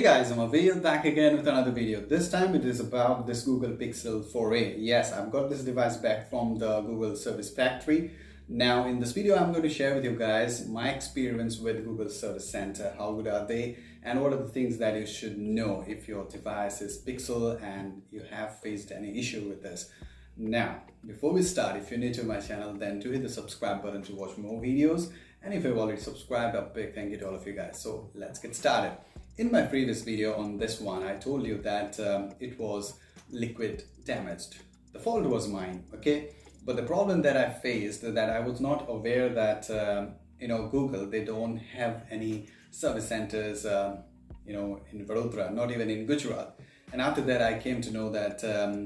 Hey guys, I'm Avail back again with another video. This time it is about this Google Pixel 4a. Yes, I've got this device back from the Google Service Factory. Now in this video I'm going to share with you guys my experience with Google Service Center. How good are they and what are the things that you should know if your device is Pixel and you have faced any issue with this. Now, before we start, if you're new to my channel, then do hit the subscribe button to watch more videos. And if you've already subscribed, a big thank you to all of you guys. So let's get started. In my previous video on this one, I told you that it was liquid damaged. The fault was mine, okay? But the problem that I faced, that I was not aware that, Google, they don't have any service centers, in Vadodara, not even in Gujarat. And after that, I came to know that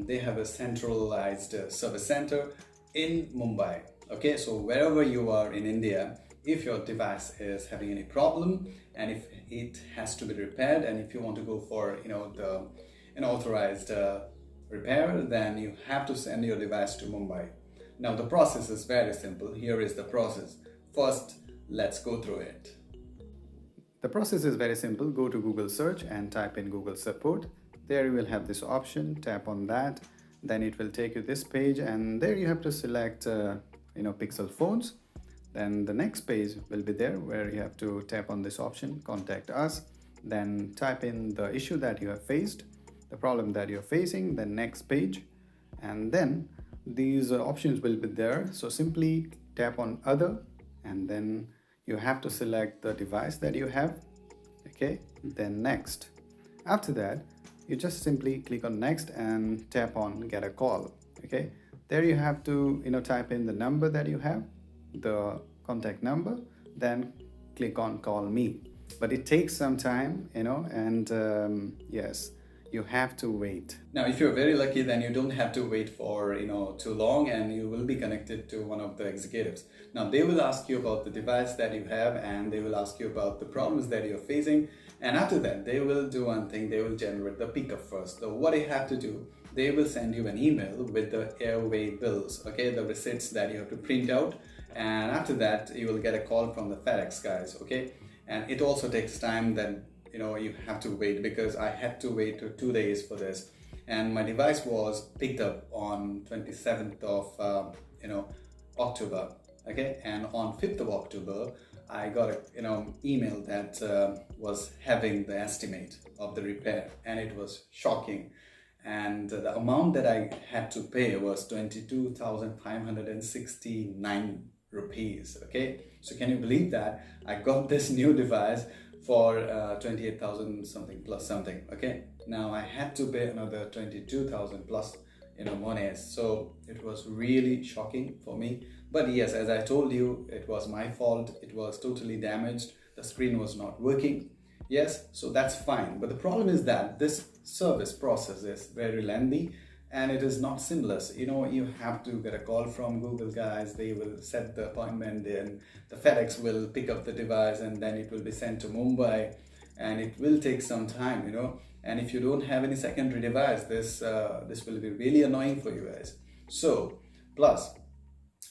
they have a centralized service center in Mumbai. Okay, so wherever you are in India, if your device is having any problem and if it has to be repaired, and if you want to go for an authorized repair, then you have to send your device to Mumbai. Now the process is very simple. Here is the process. First, let's go through it. The process is very simple. Go to Google search and type in Google support. There you will have this option, tap on that, then it will take you this page, and there you have to select Pixel phones. Then the next page will be there where you have to tap on this option, contact us, then type in the issue that you have faced, the problem that you're facing, the next page, and then these options will be there. So simply tap on other, and then you have to select the device that you have, okay, then next. After that, you just simply click on next and tap on get a call. Okay, there you have to type in the number that you have, the contact number, then click on call me. But it takes some time, and yes, you have to wait. Now if you're very lucky, then you don't have to wait for too long, and you will be connected to one of the executives. Now they will ask you about the device that you have, and they will ask you about the problems that you're facing, and after that they will do one thing. They will generate the pickup first. So what you have to do, they will send you an email with the airway bills, okay, the receipts that you have to print out, and after that you will get a call from the FedEx guys, okay. And it also takes time. Then you have to wait, because I had to wait 2 days for this, and my device was picked up on 27th of October, okay, and on 5th of October I got a email that was having the estimate of the repair, and it was shocking. And the amount that I had to pay was 22,569 rupees, okay. So can you believe that I got this new device for 28,000 something plus something, okay. Now I had to pay another 22,000 plus monies. So it was really shocking for me. But yes, as I told you, it was my fault. It was totally damaged. The screen was not working. Yes, so that's fine. But the problem is that this service process is very lengthy, and it is not seamless. You have to get a call from Google guys. They will set the appointment, then the FedEx will pick up the device, and then it will be sent to Mumbai, and it will take some time, and if you don't have any secondary device, this will be really annoying for you guys. So plus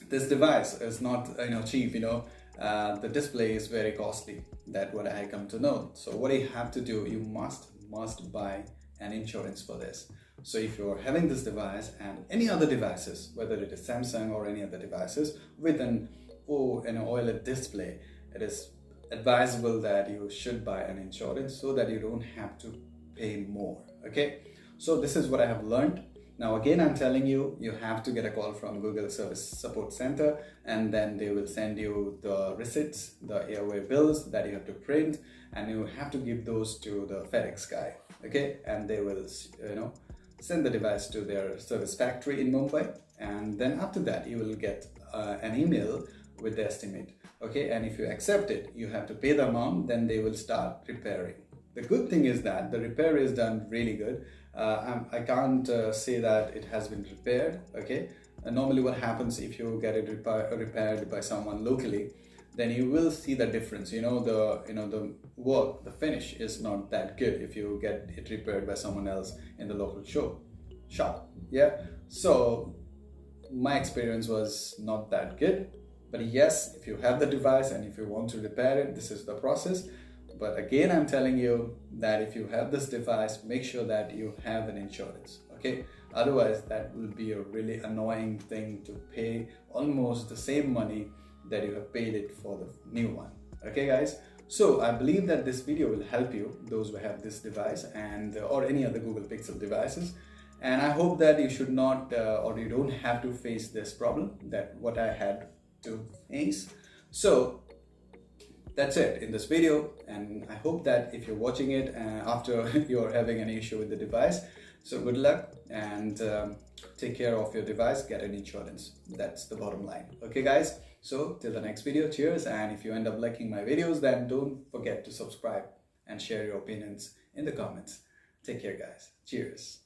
this device is not cheap. The display is very costly. That's what I come to know. So what you have to do, you must buy an insurance for this. So if you're having this device and any other devices, whether it is Samsung or any other devices with an OLED display, it is advisable that you should buy an insurance so that you don't have to pay more, okay. So this is what I have learned. Now again, I'm telling you, you have to get a call from Google Service Support Center, and then they will send you the receipts, the airway bills that you have to print, and you have to give those to the FedEx guy, okay, and they will send the device to their service factory in Mumbai, and then after that you will get an email with the estimate, okay, and if you accept it, you have to pay the amount, then they will start repairing. The good thing is that the repair is done really good. I can't say that it has been repaired, okay. Normally what happens if you get it repaired by someone locally, then you will see the difference. The work, the finish is not that good if you get it repaired by someone else in the local shop. Yeah, so my experience was not that good. But yes, if you have the device and if you want to repair it, this is the process. But again, I'm telling you that if you have this device, make sure that you have an insurance, okay? Otherwise, that will be a really annoying thing to pay almost the same money that you have paid it for the new one. Okay, guys? So I believe that this video will help you, those who have this device and or any other Google Pixel devices. And I hope that you should not or you don't have to face this problem that what I had to face. So that's it in this video, and I hope that if you're watching it after you're having an issue with the device, so good luck and take care of your device, get an insurance. That's the bottom line. Okay guys, so till the next video, cheers. And if you end up liking my videos, then don't forget to subscribe and share your opinions in the comments. Take care guys, cheers.